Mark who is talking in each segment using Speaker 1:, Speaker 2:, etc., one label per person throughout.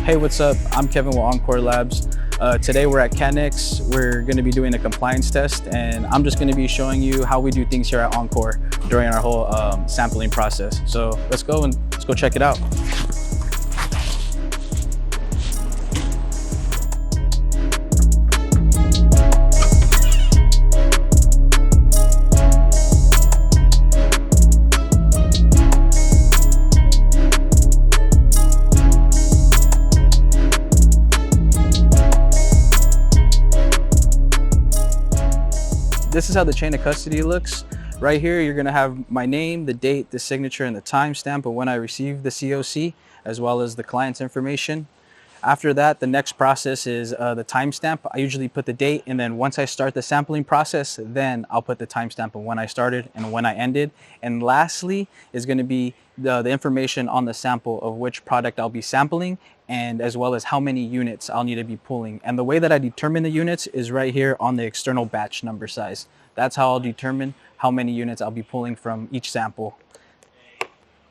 Speaker 1: Hey, what's up? I'm Kevin with Encore Labs. Today we're at CatNext. We're going to be doing a compliance test, and I'm just going to be showing you how we do things here at Encore during our whole sampling process. So let's go check it out. This is how the chain of custody looks. Right here, you're gonna have my name, the date, the signature, and the timestamp of when I received the COC, as well as the client's information. After that, the next process is the timestamp. I usually put the date, and then once I start the sampling process, then I'll put the timestamp of when I started and when I ended. And lastly is gonna be the information on the sample of which product I'll be sampling, and as well as how many units I'll need to be pulling. And the way that I determine the units is right here on the external batch number size. That's how I'll determine how many units I'll be pulling from each sample.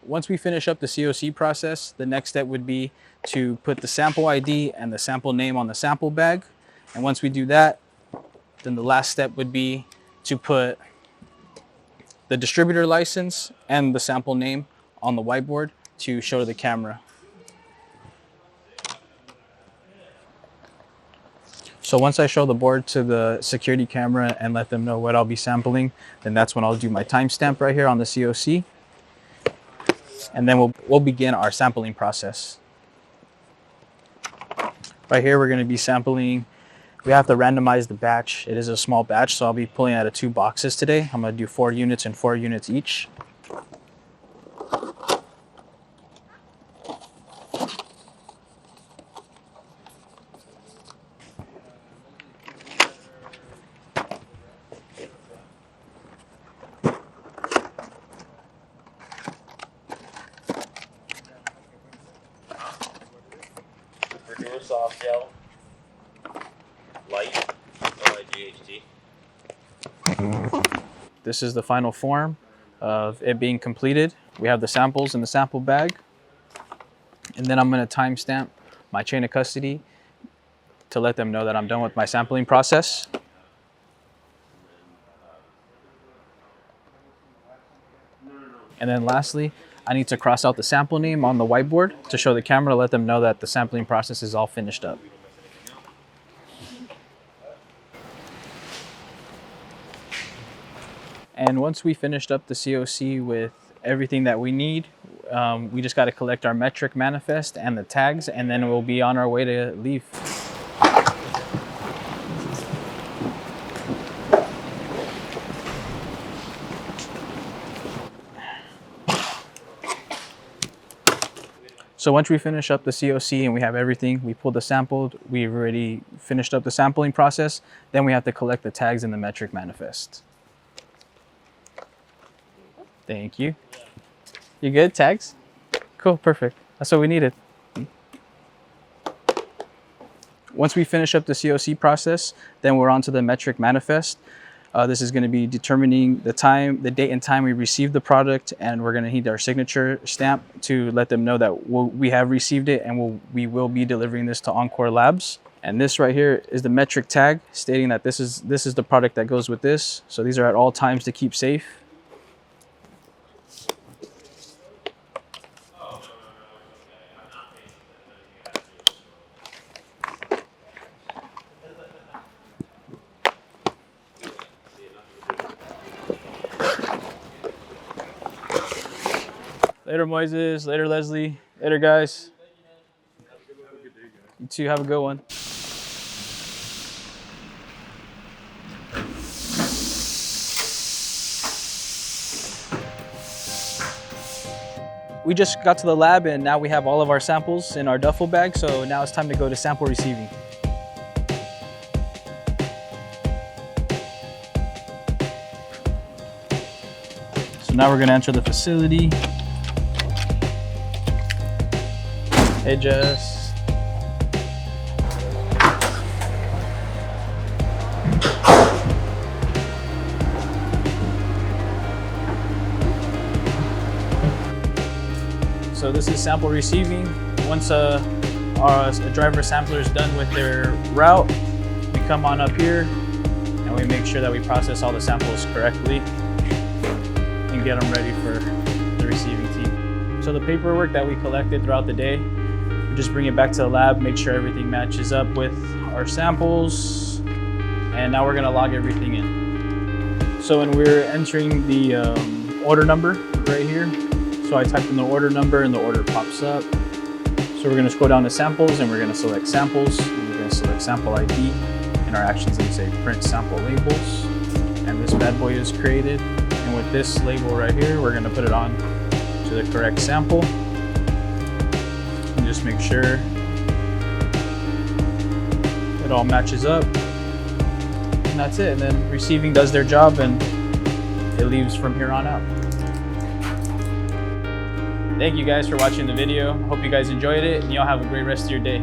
Speaker 1: Once we finish up the COC process, the next step would be to put the sample ID and the sample name on the sample bag. And once we do that, then the last step would be to put the distributor license and the sample name on the whiteboard to show to the camera. So once I show the board to the security camera and let them know what I'll be sampling, then that's when I'll do my timestamp right here on the COC. And then we'll begin our sampling process. Right here, we're gonna be sampling. We have to randomize the batch. It is a small batch, so I'll be pulling out of 2 boxes today. I'm gonna do 4 units and 4 units each.
Speaker 2: Regular soft gel, light, GHT.
Speaker 1: This is the final form of it being completed. We have the samples in the sample bag. And then I'm gonna timestamp my chain of custody to let them know that I'm done with my sampling process. And then lastly, I need to cross out the sample name on the whiteboard to show the camera to let them know that the sampling process is all finished up. And once we finished up the COC with everything that we need, we just got to collect our metric manifest and the tags, and then we'll be on our way to leave. So once we finish up the COC and we have everything, we pulled the sample, we've already finished up the sampling process, then we have to collect the tags in the metric manifest. Thank you. You good, tags? Cool, perfect. That's what we needed. Once we finish up the COC process, then we're on to the metric manifest. This is going to be determining the time, the date and time we received the product, and we're going to need our signature stamp to let them know that we have received it and we will be delivering this to Encore Labs. And this right here is the metric tag stating that this is the product that goes with this. So these are at all times to keep safe. Later, Moises. Later, Leslie. Later, guys. You too. Have a good one. We just got to the lab, and now we have all of our samples in our duffel bag. So now it's time to go to sample receiving. So now we're going to enter the facility. Hey, Jess. So this is sample receiving. Once a driver sampler is done with their route, we come on up here and we make sure that we process all the samples correctly and get them ready for the receiving team. So the paperwork that we collected throughout the day, we just bring it back to the lab, make sure everything matches up with our samples, and now we're gonna log everything in. So when we're entering the order number right here, so I type in the order number and the order pops up. So we're gonna scroll down to samples and we're gonna select samples, and we're gonna select sample ID. In our actions, we say print sample labels, and this bad boy is created. And with this label right here, we're gonna put it on to the correct sample and just make sure it all matches up. And that's it. And then receiving does their job and it leaves from here on out. Thank you guys for watching the video. Hope you guys enjoyed it and y'all have a great rest of your day.